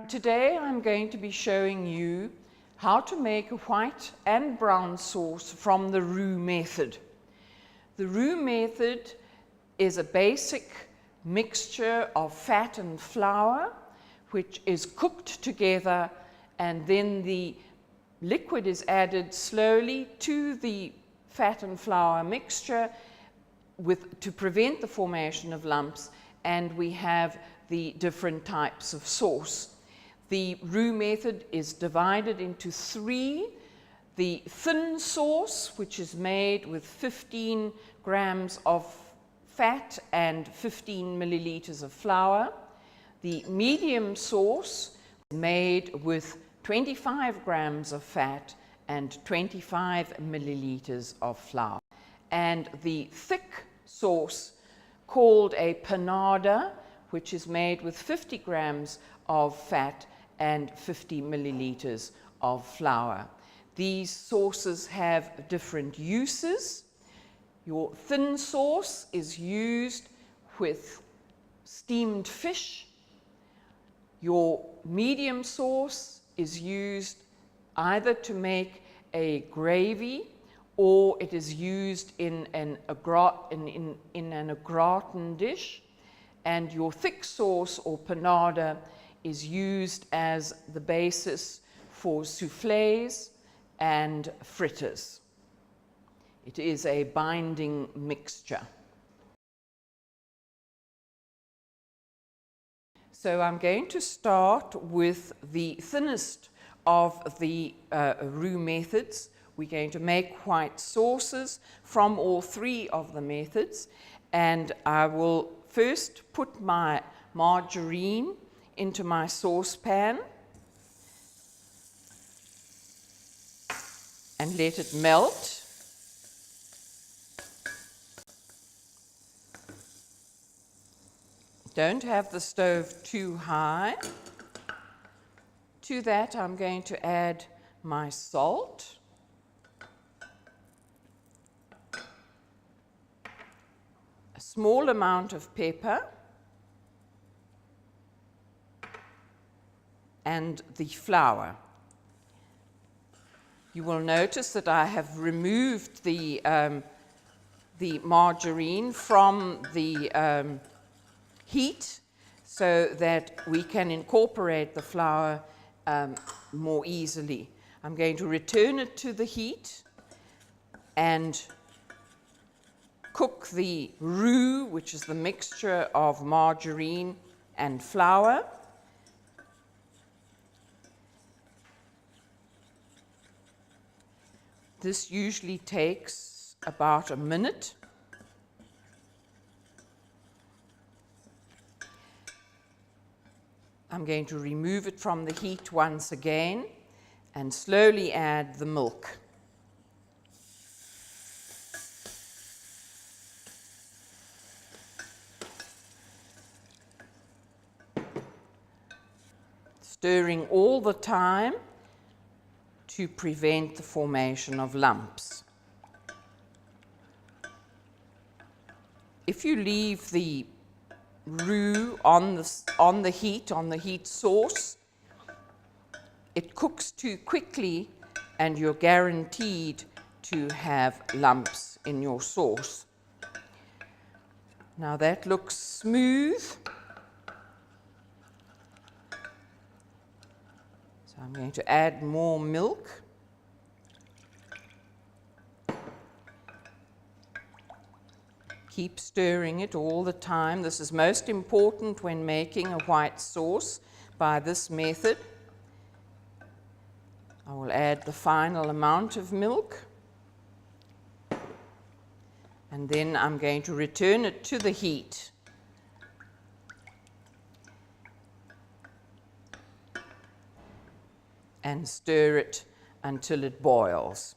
Today I'm going to be showing you how to make a white and brown sauce from the Roux method. The Roux method is a basic mixture of fat and flour which is cooked together, and then the liquid is added slowly to the fat and flour mixture to prevent the formation of lumps, and we have the different types of sauce. The Roux method is divided into three: the thin sauce, which is made with 15 grams of fat and 15 milliliters of flour; the medium sauce, made with 25 grams of fat and 25 milliliters of flour; and the thick sauce, called a panada, which is made with 50 grams of fat and 50 milliliters of flour. These sauces have different uses. Your thin sauce is used with steamed fish. Your medium sauce is used either to make a gravy, or it is used in an gratin dish. And your thick sauce, or panada, is used as the basis for soufflés and fritters. It is a binding mixture. So I'm going to start with the thinnest of the Roux methods. We're going to make white sauces from all three of the methods, and I will first put my margarine into my saucepan and let it melt. Don't have the stove too high. To that, I'm going to add my salt, a small amount of pepper, and the flour. You will notice that I have removed the margarine from the heat so that we can incorporate the flour more easily. I'm going to return it to the heat and cook the roux, which is the mixture of margarine and flour. This usually takes about a minute. I'm going to remove it from the heat once again and slowly add the milk. Stirring all the time to prevent the formation of lumps. If you leave the roux on the heat source, it cooks too quickly and you're guaranteed to have lumps in your sauce. Now that looks smooth. So I'm going to add more milk. Keep stirring it all the time. This is most important when making a white sauce by this method. I will add the final amount of milk, and then I'm going to return it to the heat. And stir it until it boils.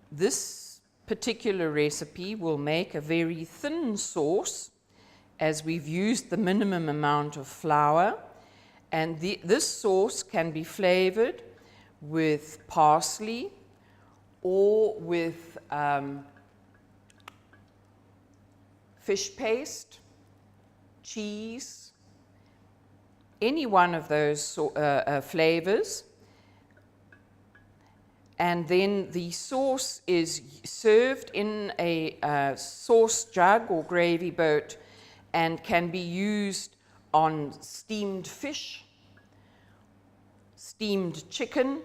This particular recipe will make a very thin sauce, as we've used the minimum amount of flour, And this sauce can be flavored with parsley or with fish paste, cheese, any one of those flavors. And then the sauce is served in a sauce jug or gravy boat and can be used on steamed fish, steamed chicken,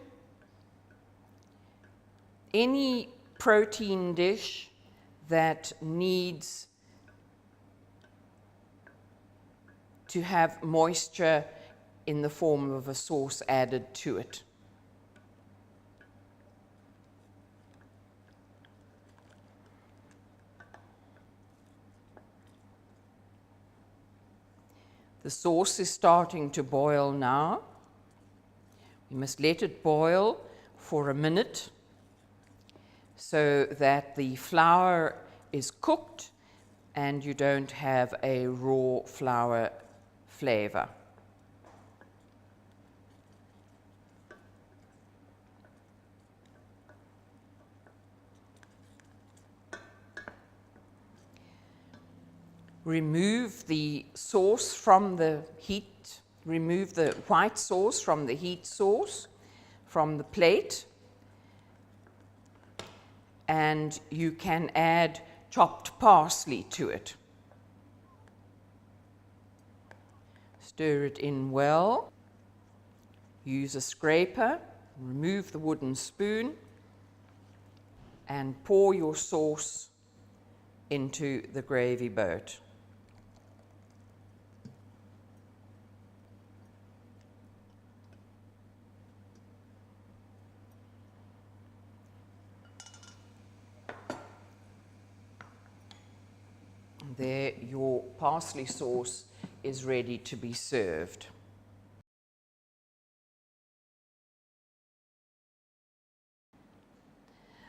any protein dish that needs to have moisture in the form of a sauce added to it. The sauce is starting to boil now. We must let it boil for a minute so that the flour is cooked and you don't have a raw flour flavor. Remove the sauce from the heat, remove the white sauce from the heat sauce from the plate, and you can add chopped parsley to it. Stir it in well. Use a scraper, remove the wooden spoon, and pour your sauce into the gravy boat. There, your parsley sauce is ready to be served.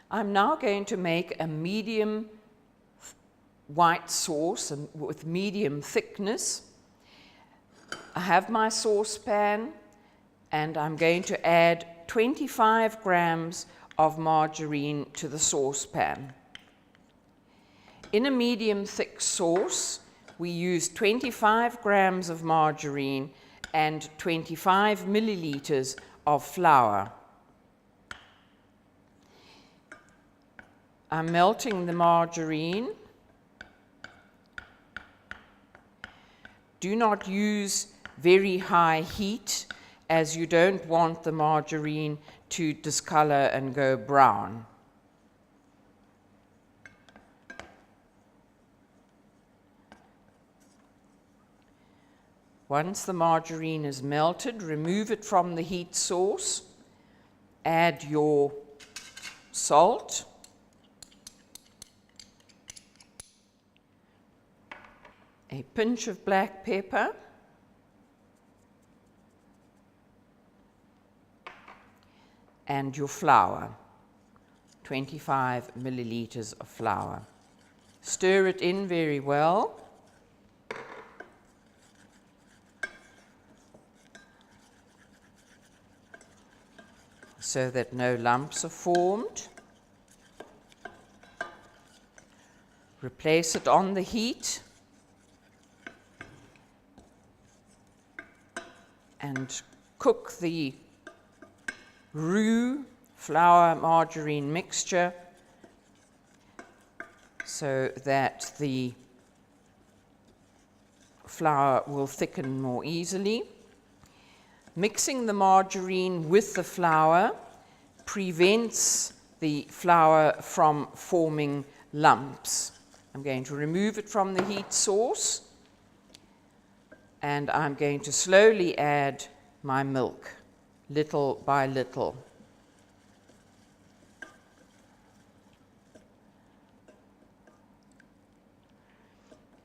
I'm now going to make a medium white sauce with medium thickness. I have my saucepan and I'm going to add 25 grams of margarine to the saucepan. In a medium thick sauce, we use 25 grams of margarine and 25 milliliters of flour. I'm melting the margarine. Do not use very high heat, as you don't want the margarine to discolor and go brown. Once the margarine is melted, remove it from the heat source, add your salt, a pinch of black pepper, and your flour, 25 milliliters of flour. Stir it in very well. So that no lumps are formed. Replace it on the heat and cook the roux flour margarine mixture so that the flour will thicken more easily. Mixing the margarine with the flour prevents the flour from forming lumps. I'm going to remove it from the heat source and I'm going to slowly add my milk, little by little.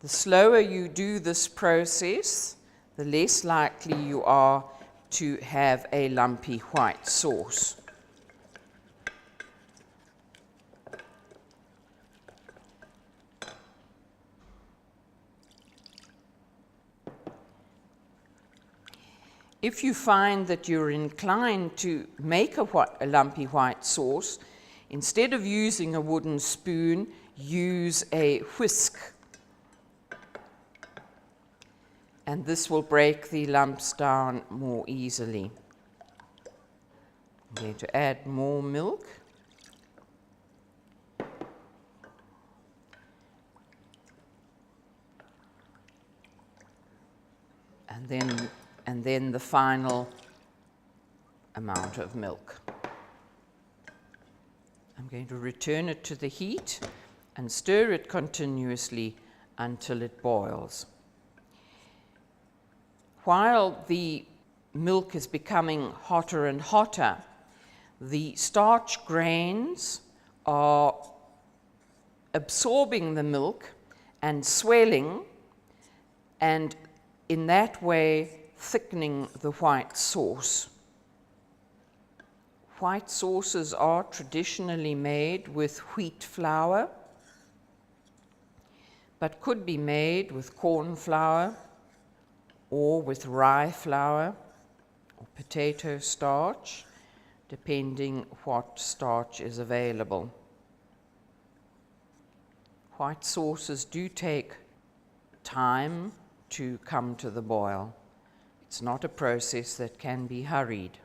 The slower you do this process, the less likely you are to have a lumpy white sauce. If you find that you're inclined to make a lumpy white sauce, instead of using a wooden spoon, use a whisk. And this will break the lumps down more easily. I'm going to add more milk. And then the final amount of milk. I'm going to return it to the heat and stir it continuously until it boils. While the milk is becoming hotter and hotter, the starch grains are absorbing the milk and swelling, and in that way thickening the white sauce. White sauces are traditionally made with wheat flour, but could be made with corn flour or with rye flour or potato starch, depending what starch is available. White sauces do take time to come to the boil. It's not a process that can be hurried.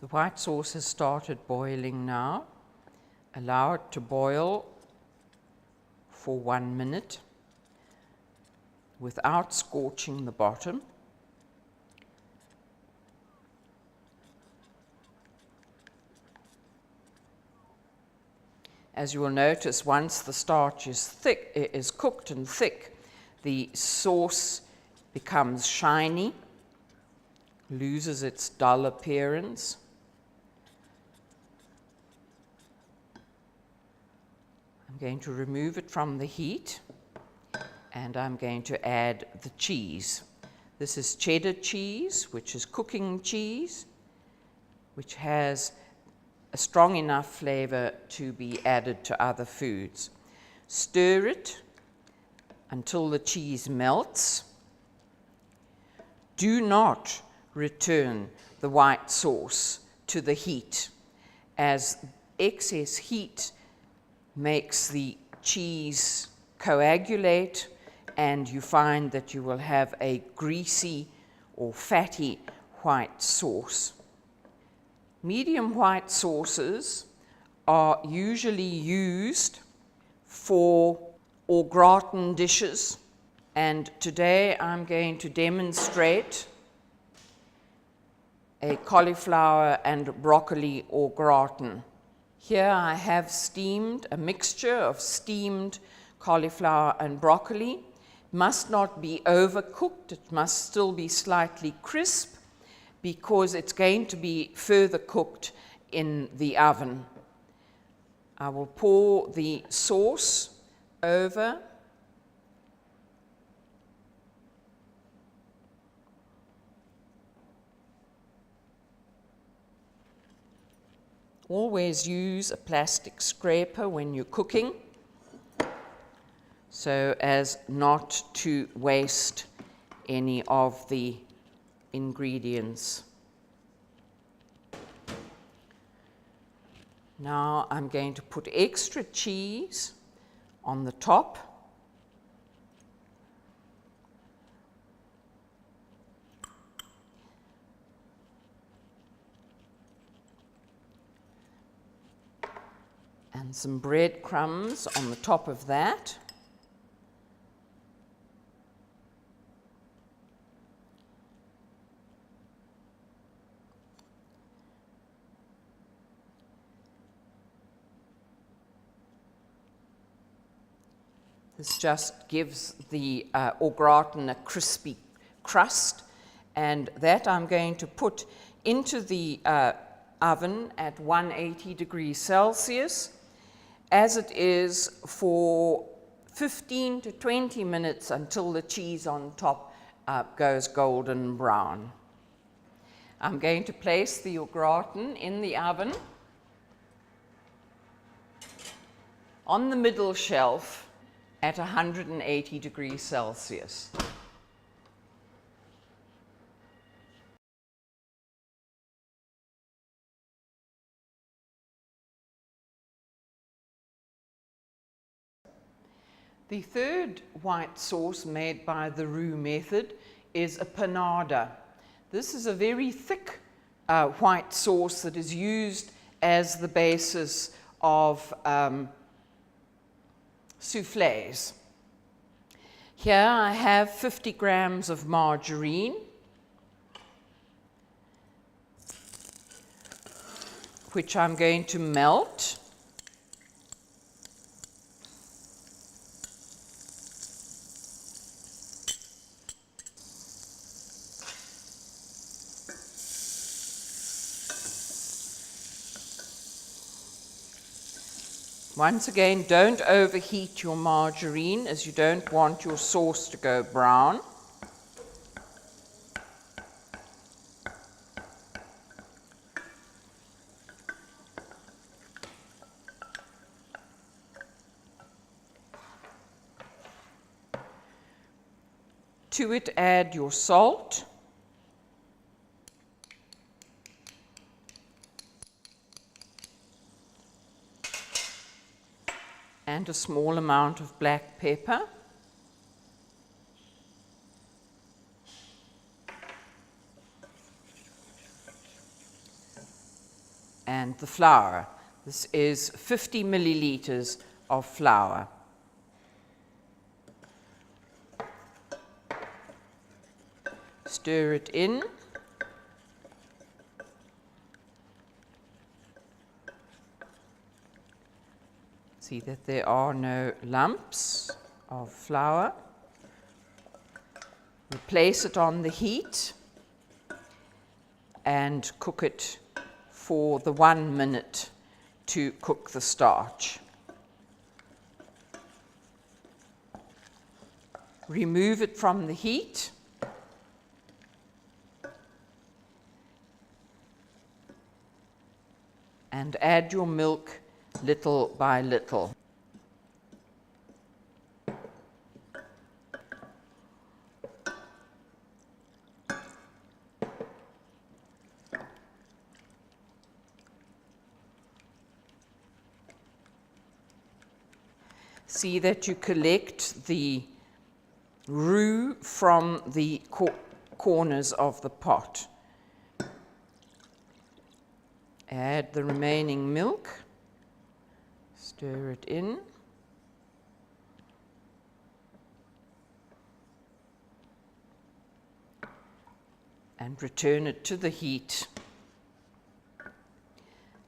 The white sauce has started boiling now. Allow it to boil for 1 minute without scorching the bottom. As you will notice, once the starch is cooked and thick, the sauce becomes shiny, loses its dull appearance. I'm going to remove it from the heat, and I'm going to add the cheese. This is cheddar cheese, which is cooking cheese, which has a strong enough flavor to be added to other foods. Stir it until the cheese melts. Do not return the white sauce to the heat, as excess heat makes the cheese coagulate, and you find that you will have a greasy or fatty white sauce. Medium white sauces are usually used for au gratin dishes, and today I'm going to demonstrate a cauliflower and broccoli au gratin. Here I have steamed a mixture of steamed cauliflower and broccoli. It must not be overcooked, it must still be slightly crisp, because it's going to be further cooked in the oven. I will pour the sauce over. Always use a plastic scraper when you're cooking, so as not to waste any of the ingredients. Now I'm going to put extra cheese on the top. And some breadcrumbs on the top of that. This just gives the au gratin a crispy crust, and that I'm going to put into the oven at 180 degrees Celsius, as it is for 15 to 20 minutes until the cheese on top goes golden brown. I'm going to place the au gratin in the oven on the middle shelf at 180 degrees Celsius. The third white sauce made by the Roux method is a panada. This is a very thick white sauce that is used as the basis of soufflés. Here I have 50 grams of margarine, which I'm going to melt. Once again, don't overheat your margarine, as you don't want your sauce to go brown. To it, add your salt. And a small amount of black pepper. And the flour. This is 50 milliliters of flour. Stir it in. See that there are no lumps of flour. Place it on the heat and cook it for the 1 minute to cook the starch. Remove it from the heat. And add your milk little by little. See that you collect the roux from the corners of the pot. Add the remaining milk. Stir it in. And return it to the heat.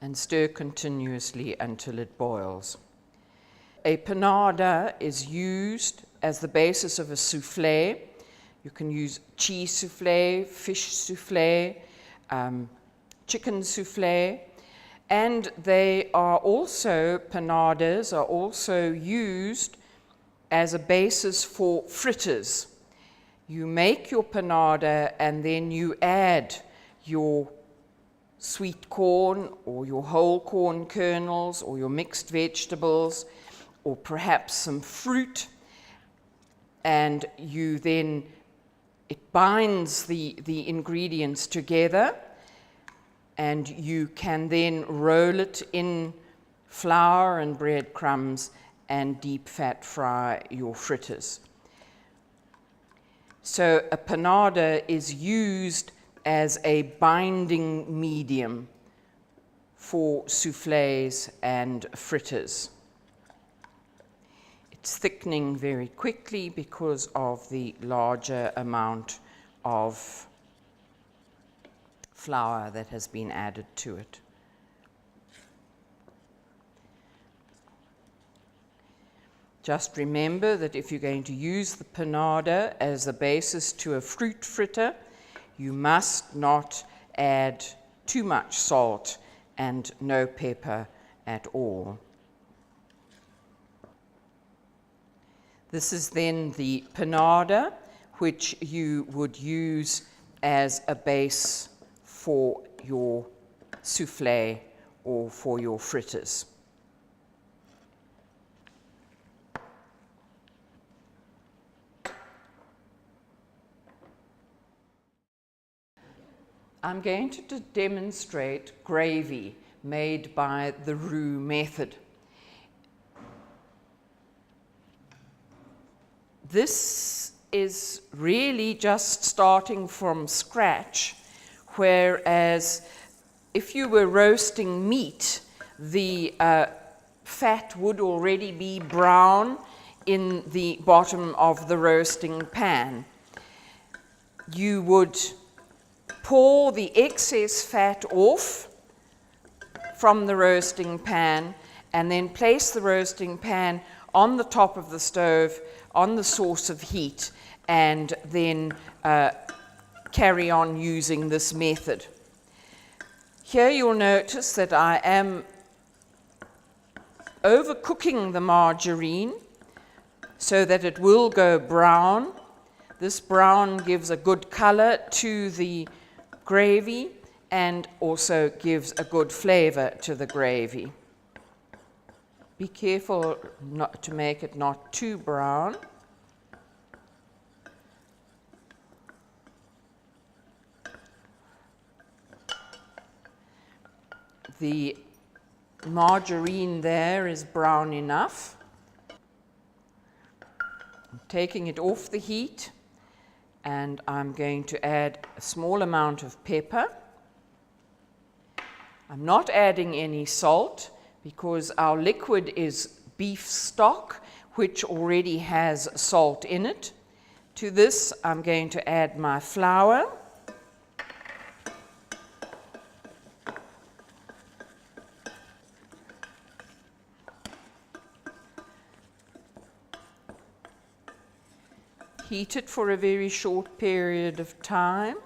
And stir continuously until it boils. A panada is used as the basis of a soufflé. You can use cheese soufflé, fish soufflé, chicken soufflé. And they are also, panadas are also used as a basis for fritters. You make your panada and then you add your sweet corn or your whole corn kernels or your mixed vegetables or perhaps some fruit, and you then, it binds the ingredients together. And you can then roll it in flour and breadcrumbs and deep fat fry your fritters. So a panada is used as a binding medium for soufflés and fritters. It's thickening very quickly because of the larger amount of flour that has been added to it. Just remember that if you're going to use the panada as a basis to a fruit fritter, you must not add too much salt and no pepper at all. This is then the panada, which you would use as a base for your soufflé or for your fritters. I'm going to demonstrate gravy made by the Roux method. This is really just starting from scratch, whereas if you were roasting meat, the fat would already be brown in the bottom of the roasting pan. You would pour the excess fat off from the roasting pan and then place the roasting pan on the top of the stove on the source of heat, and then carry on using this method. Here you'll notice that I am overcooking the margarine so that it will go brown. This brown gives a good color to the gravy and also gives a good flavor to the gravy. Be careful not to make it not too brown. The margarine there is brown enough. I'm taking it off the heat, and I'm going to add a small amount of pepper. I'm not adding any salt because our liquid is beef stock, which already has salt in it. To this, I'm going to add my flour. Heat it for a very short period of time.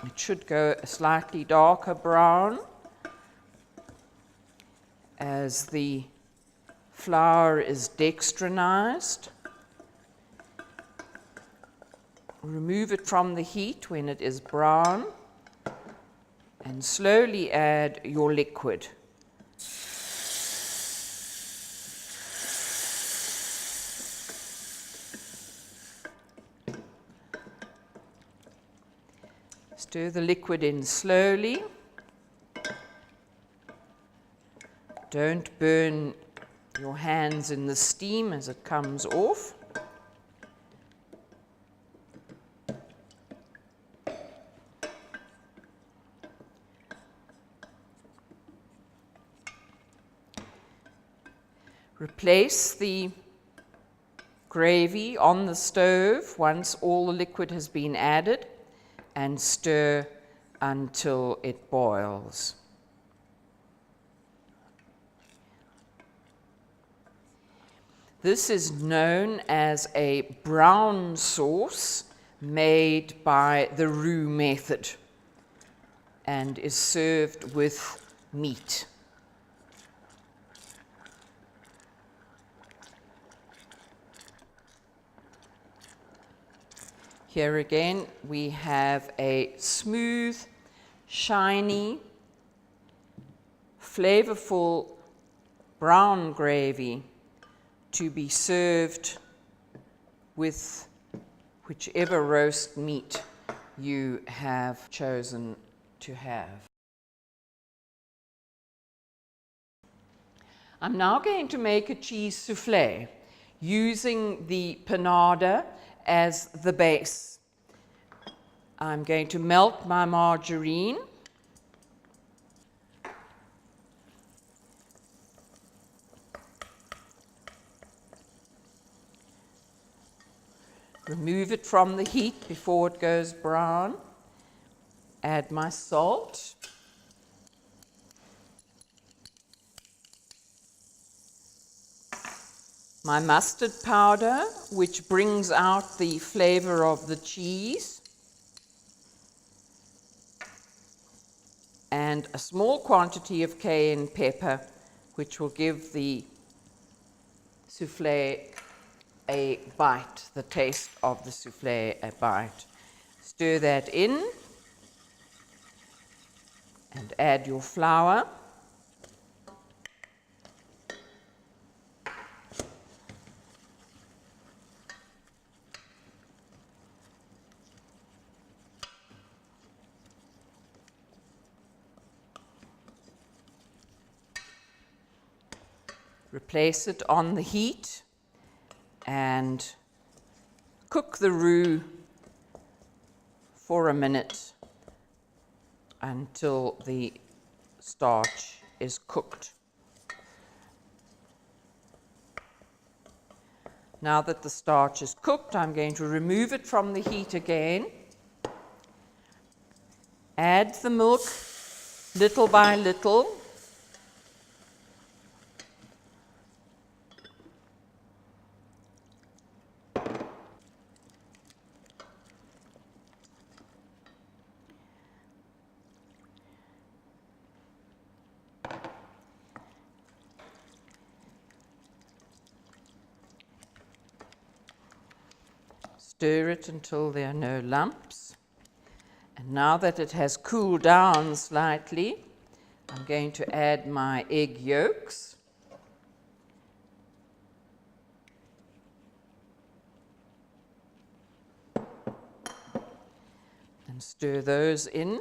It should go a slightly darker brown as the flour is dextrinized. Remove it from the heat when it is brown and slowly add your liquid. Stir the liquid in slowly. Don't burn your hands in the steam as it comes off. Replace the gravy on the stove once all the liquid has been added and stir until it boils. This is known as a brown sauce made by the Roux method and is served with meat. Here again, we have a smooth, shiny, flavorful brown gravy to be served with whichever roast meat you have chosen to have. I'm now going to make a cheese soufflé using the panada as the base. I'm going to melt my margarine. Remove it from the heat before it goes brown. Add my salt. My mustard powder, which brings out the flavor of the cheese. And a small quantity of cayenne pepper, which will give the souffle a bite, the taste of the souffle a bite. Stir that in and add your flour. Replace it on the heat and cook the roux for a minute until the starch is cooked. Now that the starch is cooked, I'm going to remove it from the heat again. Add the milk little by little. Stir it until there are no lumps. And now that it has cooled down slightly, I'm going to add my egg yolks. And stir those in.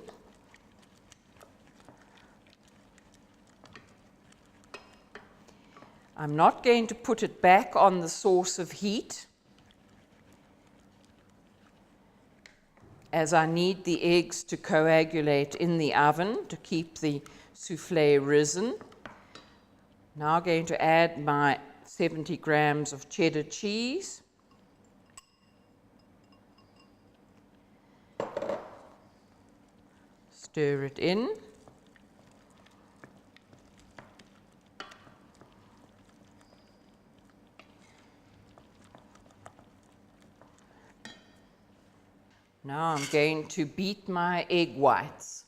I'm not going to put it back on the source of heat, as I need the eggs to coagulate in the oven to keep the souffle risen. Now I'm going to add my 70 grams of cheddar cheese. Stir it in. Now I'm going to beat my egg whites.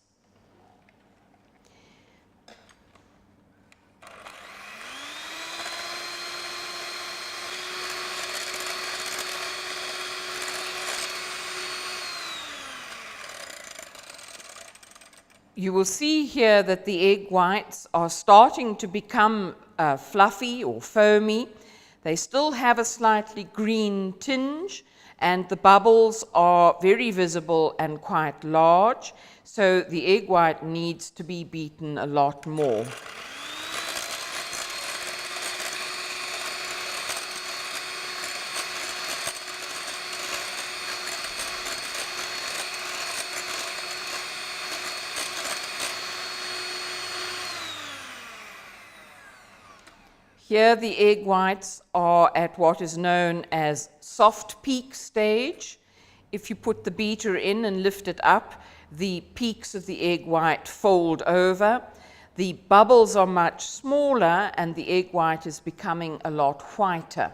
You will see here that the egg whites are starting to become fluffy or foamy. They still have a slightly green tinge, and the bubbles are very visible and quite large, so the egg white needs to be beaten a lot more. Here the egg whites are at what is known as soft peak stage. If you put the beater in and lift it up, the peaks of the egg white fold over. The bubbles are much smaller and the egg white is becoming a lot whiter.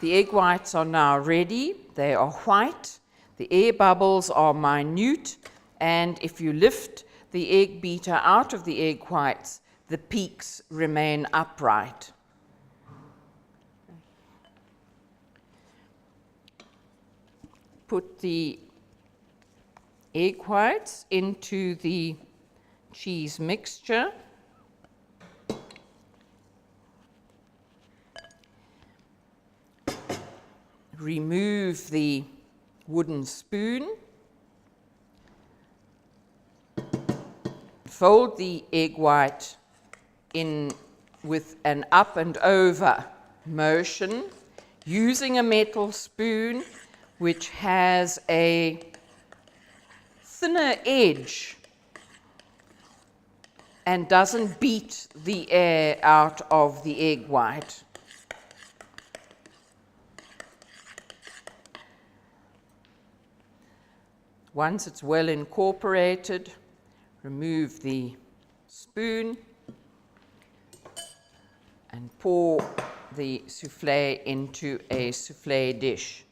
The egg whites are now ready. They are white. The air bubbles are minute. And if you lift the egg beater out of the egg whites, the peaks remain upright. Put the egg whites into the cheese mixture. Remove the wooden spoon. Fold the egg white in with an up and over motion using a metal spoon which has a thinner edge and doesn't beat the air out of the egg white. Once it's well incorporated, remove the spoon and pour the souffle into a souffle dish.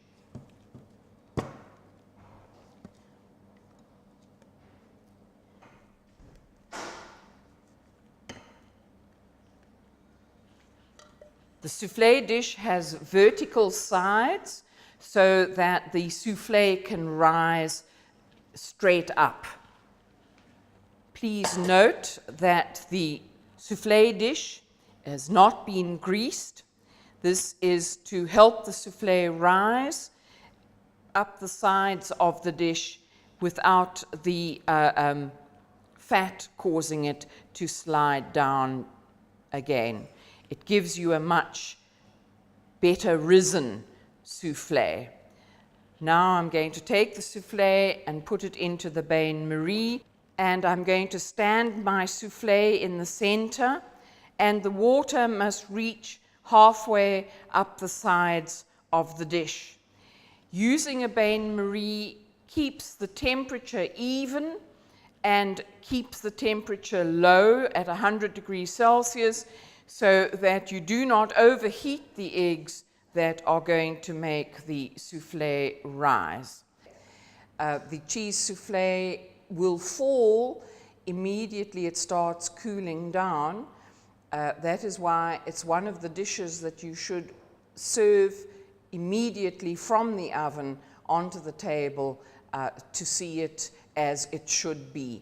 The souffle dish has vertical sides so that the souffle can rise straight up. Please note that the souffle dish has not been greased. This is to help the souffle rise up the sides of the dish without the fat causing it to slide down again. It gives you a much better risen souffle. Now I'm going to take the souffle and put it into the bain-marie, and I'm going to stand my souffle in the center, and the water must reach halfway up the sides of the dish. Using a bain-marie keeps the temperature even and keeps the temperature low at 100 degrees Celsius, so that you do not overheat the eggs that are going to make the souffle rise. The cheese souffle will fall immediately it starts cooling down. That is why it's one of the dishes that you should serve immediately from the oven onto the table to see it as it should be.